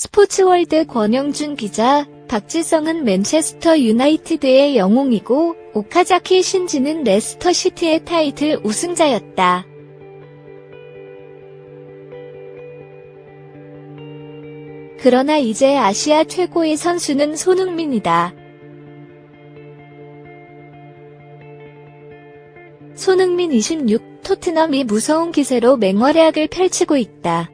스포츠월드 권영준 기자, 박지성은 맨체스터 유나이티드의 영웅이고 오카자키 신지는 레스터 시티의 타이틀 우승자였다. 그러나 이제 아시아 최고의 선수는 손흥민이다. 손흥민 26, 토트넘이 무서운 기세로 맹활약을 펼치고 있다.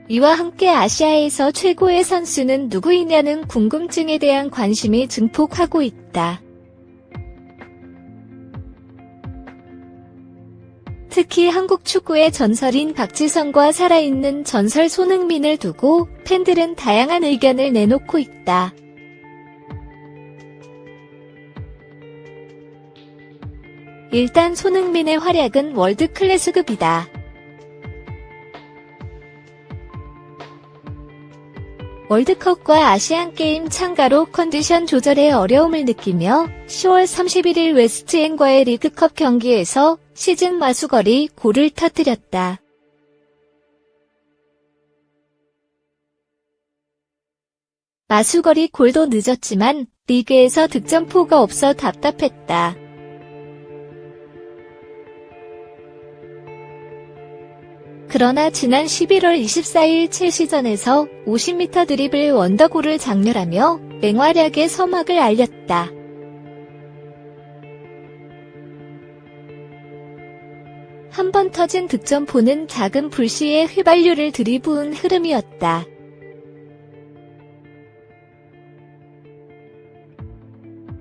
이와 함께 아시아에서 최고의 선수는 누구이냐는 궁금증에 대한 관심이 증폭하고 있다. 특히 한국 축구의 전설인 박지성과 살아있는 전설 손흥민을 두고 팬들은 다양한 의견을 내놓고 있다. 일단 손흥민의 활약은 월드클래스급이다. 월드컵과 아시안게임 참가로 컨디션 조절에 어려움을 느끼며 10월 31일 웨스트햄과의 리그컵 경기에서 시즌 마수거리 골을 터뜨렸다. 마수거리 골도 늦었지만 리그에서 득점포가 없어 답답했다. 그러나 지난 11월 24일 첼시전에서 50m 드리블 원더골을 장렬하며 맹활약의 서막을 알렸다. 한 번 터진 득점포는 작은 불씨에 휘발유를 들이부은 흐름이었다.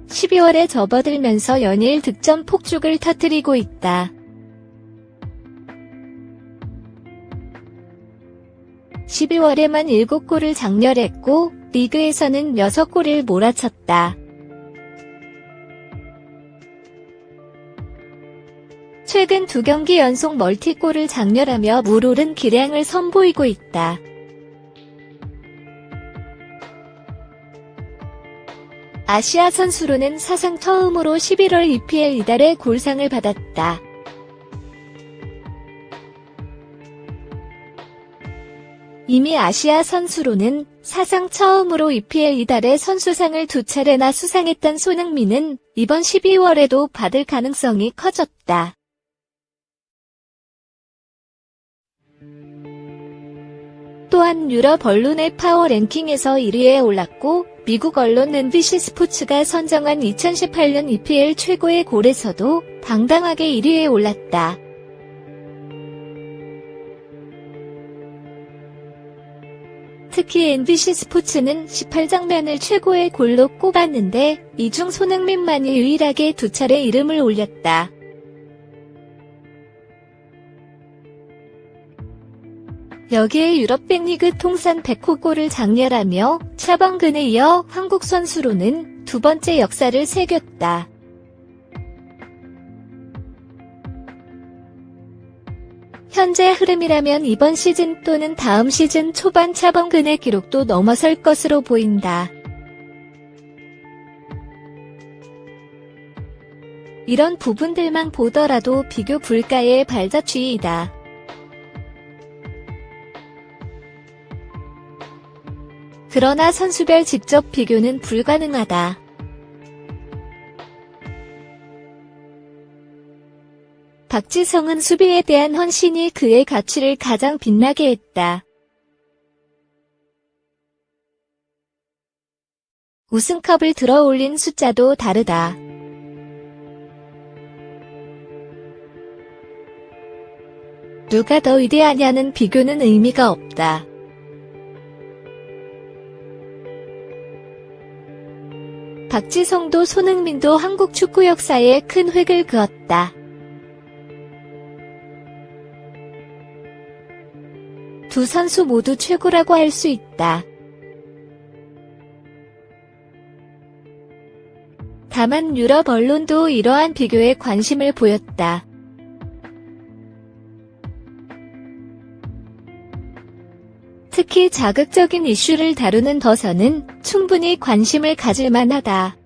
(12월에) 접어들면서 연일 득점 폭죽을 터뜨리고 있다. 12월에만 7골을 장렬했고 리그에서는 6골을 몰아쳤다. 최근 2경기 연속 멀티골을 장렬하며 물오른 기량을 선보이고 있다. 아시아 선수로는 사상 처음으로 11월 EPL 이달에 골상을 받았다. 이미 아시아 선수로는 사상 처음으로 EPL 이달에 선수상을 2차례나 수상했던 손흥민은 이번 12월에도 받을 가능성이 커졌다. 또한 유럽 언론의 파워 랭킹에서 1위에 올랐고 미국 언론 NBC 스포츠가 선정한 2018년 EPL 최고의 골에서도 당당하게 1위에 올랐다. 특히 NBC 스포츠는 18장면을 최고의 골로 꼽았는데 이 중 손흥민만이 유일하게 2차례 이름을 올렸다. 여기에 유럽 백리그 통산 100호 골을 장렬하며 차범근에 이어 한국 선수로는 2번째 역사를 새겼다. 현재 흐름이라면 이번 시즌 또는 다음 시즌 초반 차범근의 기록도 넘어설 것으로 보인다. 이런 부분들만 보더라도 비교 불가의 발자취이다. 그러나 선수별 직접 비교는 불가능하다. 박지성은 수비에 대한 헌신이 그의 가치를 가장 빛나게 했다. 우승컵을 들어올린 숫자도 다르다. 누가 더 위대하냐는 비교는 의미가 없다. 박지성도 손흥민도 한국 축구 역사에 큰 획을 그었다. 두 선수 모두 최고라고 할 수 있다. 다만 유럽 언론도 이러한 비교에 관심을 보였다. 특히 자극적인 이슈를 다루는 더선은 충분히 관심을 가질 만하다.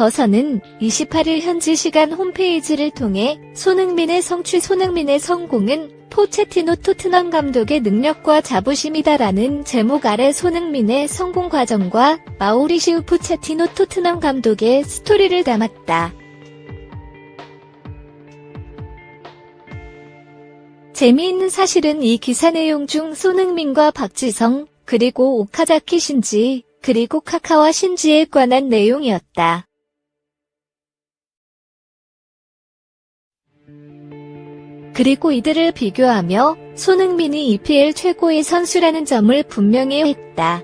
더선은 28일 현지 시간 홈페이지를 통해 손흥민의 성취 손흥민의 성공은 포체티노 토트넘 감독의 능력과 자부심이다라는 제목 아래 손흥민의 성공 과정과 마우리시우 포체티노 토트넘 감독의 스토리를 담았다. 재미있는 사실은 이 기사 내용 중 손흥민과 박지성, 그리고 오카자키 신지, 그리고 카카와 신지에 관한 내용이었다. 그리고 이들을 비교하며 손흥민이 EPL 최고의 선수라는 점을 분명히 했다.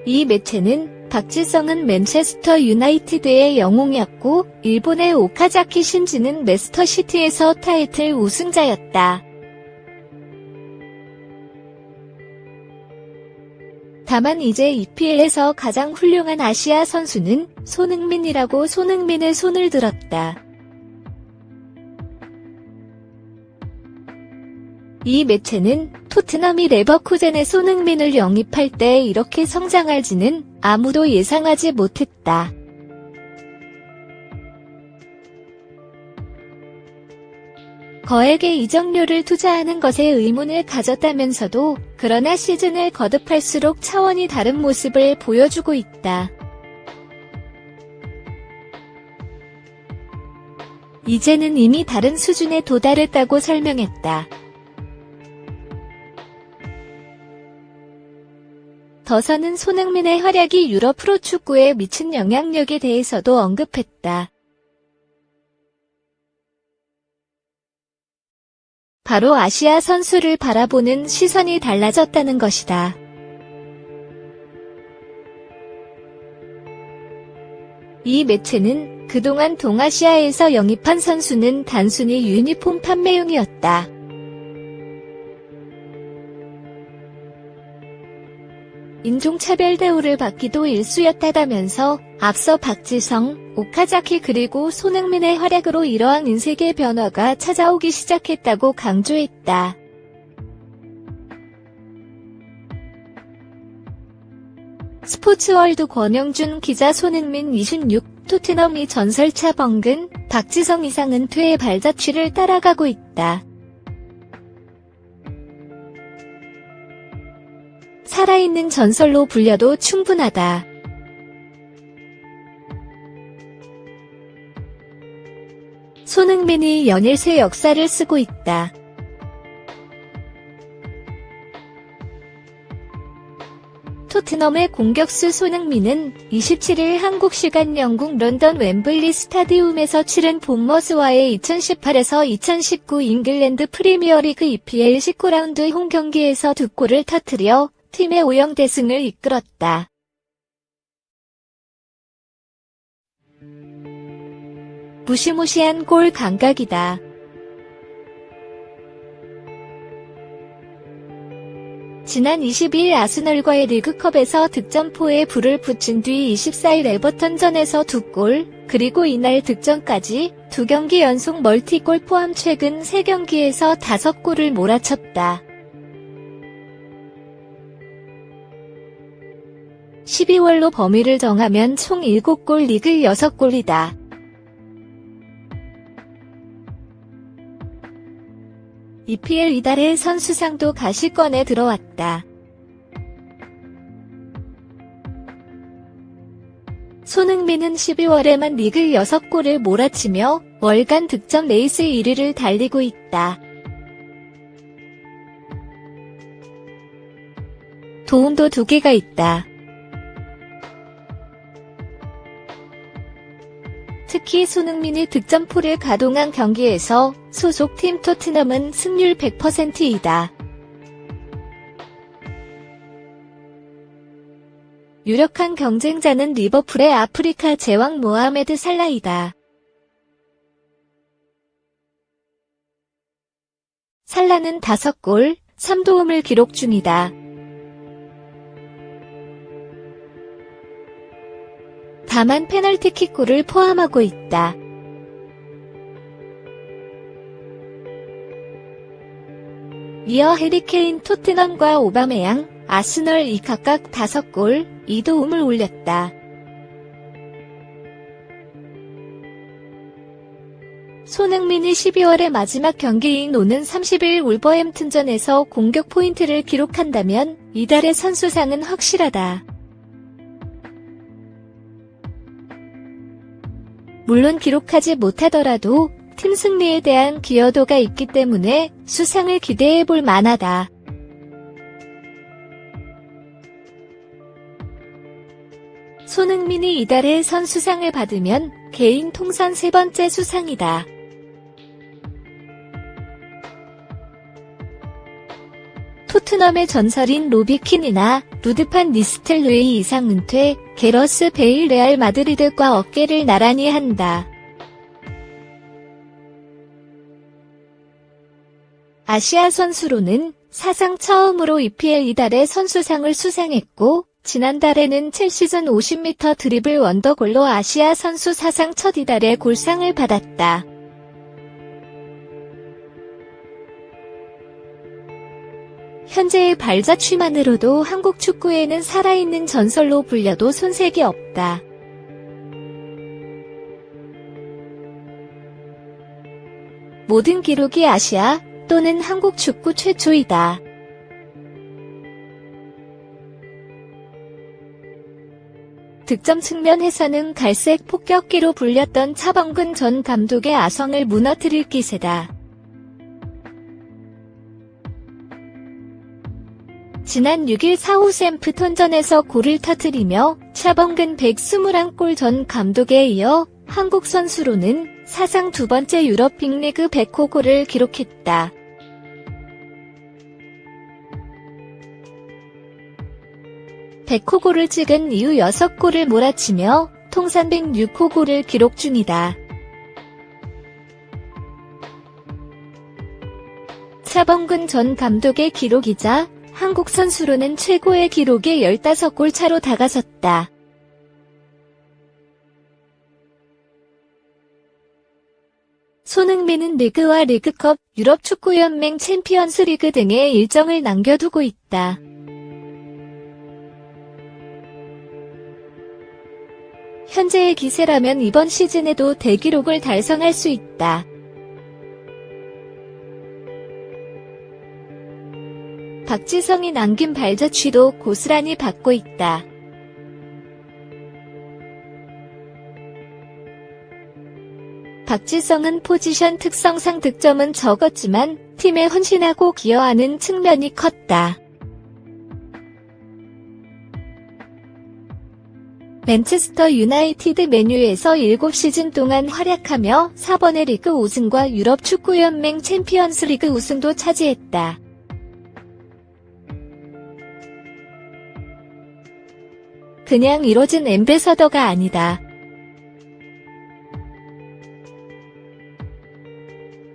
이 매체는 박지성은 맨체스터 유나이티드의 영웅이었고 일본의 오카자키 신지는 레스터시티에서 타이틀 우승자였다. 다만 이제 EPL에서 가장 훌륭한 아시아 선수는 손흥민이라고 손흥민의 손을 들었다. 이 매체는 토트넘이 레버쿠젠에 손흥민을 영입할 때 이렇게 성장할지는 아무도 예상하지 못했다. 거액의 이적료를 투자하는 것에 의문을 가졌다면서도 그러나 시즌을 거듭할수록 차원이 다른 모습을 보여주고 있다. 이제는 이미 다른 수준에 도달했다고 설명했다. 더선은 손흥민의 활약이 유럽 프로축구에 미친 영향력에 대해서도 언급했다. 바로 아시아 선수를 바라보는 시선이 달라졌다는 것이다. 이 매체는 그동안 동아시아에서 영입한 선수는 단순히 유니폼 판매용이었다. 인종차별 대우를 받기도 일쑤였다다면서 앞서 박지성, 오카자키 그리고 손흥민의 활약으로 이러한 인식의 변화가 찾아오기 시작했다고 강조했다. 스포츠월드 권영준 기자 손흥민 26, 토트넘이 전설차 번근, 박지성 이상 은퇴의 발자취를 따라가고 있다. 살아있는 전설로 불려도 충분하다. 손흥민이 연일 새 역사를 쓰고 있다. 토트넘의 공격수 손흥민은 27일 한국 시간 영국 런던 웸블리 스타디움에서 치른 본머스와의 2018에서 2019 잉글랜드 프리미어리그 EPL 19라운드 홈 경기에서 2골을 터뜨려 팀의 5-0대승을 이끌었다. 무시무시한 골 감각이다. 지난 22일 아스널과의 리그컵에서 득점포에 불을 붙인 뒤 24일 에버턴전에서 2골, 그리고 이날 득점까지 2경기 연속 멀티골 포함 최근 3경기에서 5골을 몰아쳤다. 12월로 범위를 정하면 총 7골 리그 6골이다. EPL 이달의 선수상도 가시권에 들어왔다. 손흥민은 12월에만 리그 6골을 몰아치며 월간 득점 레이스 1위를 달리고 있다. 도움도 2개가 있다. 특히 손흥민이 득점포를 가동한 경기에서 소속팀 토트넘은 승률 100%이다. 유력한 경쟁자는 리버풀의 아프리카 제왕 모하메드 살라이다. 살라는 5골, 3도움을 기록 중이다. 다만 페널티킥골을 포함하고 있다. 이어 해리 케인 토트넘과 오바메양, 아스널 이 각각 5골, 2도움을 올렸다. 손흥민이 12월의 마지막 경기인 오는 30일 울버햄튼전에서 공격 포인트를 기록한다면 이달의 선수상은 확실하다. 물론 기록하지 못하더라도 팀 승리에 대한 기여도가 있기 때문에 수상을 기대해볼 만하다. 손흥민이 이달의 선수상을 받으면 개인 통산 3번째 수상이다. 토트넘의 전설인 로비킨이나 루드판 니스텔로이 이상 은퇴, 게러스 베일 레알 마드리드과 어깨를 나란히 한다. 아시아 선수로는 사상 처음으로 EPL 이달의 선수상을 수상했고, 지난달에는 첼시전 50m 드리블 원더골로 아시아 선수 사상 첫 이달의 골상을 받았다. 현재의 발자취만으로도 한국 축구에는 살아있는 전설로 불려도 손색이 없다. 모든 기록이 아시아 또는 한국 축구 최초이다. 득점 측면에서는 갈색 폭격기로 불렸던 차범근 전 감독의 아성을 무너뜨릴 기세다. 지난 6일 사우샘프턴전에서 골을 터뜨리며 차범근 121골 전 감독에 이어 한국 선수로는 사상 2번째 유럽 빅리그 100호 골을 기록했다. 백호골을 찍은 이후 6골을 몰아치며 통산 106호 골을 기록 중이다. 차범근 전 감독의 기록이자 한국 선수로는 최고의 기록에 15골 차로 다가섰다. 손흥민은 리그와 리그컵, 유럽축구연맹 챔피언스리그 등의 일정을 남겨두고 있다. 현재의 기세라면 이번 시즌에도 대기록을 달성할 수 있다. 박지성이 남긴 발자취도 고스란히 받고 있다. 박지성은 포지션 특성상 득점은 적었지만 팀에 헌신하고 기여하는 측면이 컸다. 맨체스터 유나이티드 맨유에서 7시즌 동안 활약하며 4번의 리그 우승과 유럽 축구연맹 챔피언스리그 우승도 차지했다. 그냥 이뤄진 앰베서더가 아니다.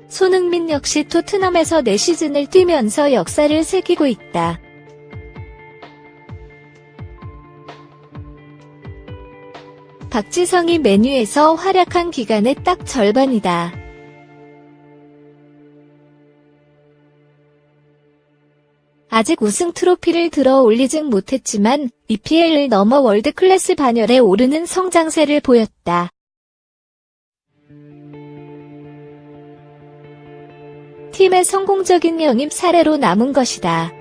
손흥민 역시 토트넘에서 4시즌을 뛰면서 역사를 새기고 있다. 박지성이 맨유에서 활약한 기간의 딱 절반이다. 아직 우승 트로피를 들어 올리진 못했지만 EPL을 넘어 월드클래스 반열에 오르는 성장세를 보였다. 팀의 성공적인 영입 사례로 남은 것이다.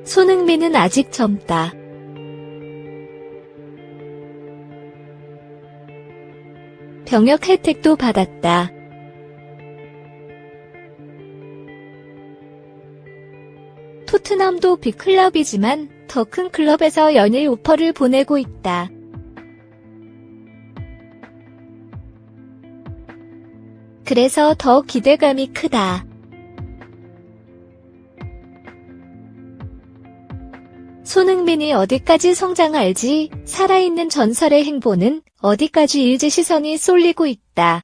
손흥민은 아직 젊다. 병역 혜택도 받았다. 토트넘도 빅클럽이지만 더 큰 클럽에서 연일 오퍼를 보내고 있다. 그래서 더 기대감이 크다. 손흥민이 어디까지 성장할지 살아있는 전설의 행보는 어디까지 일제 시선이 쏠리고 있다.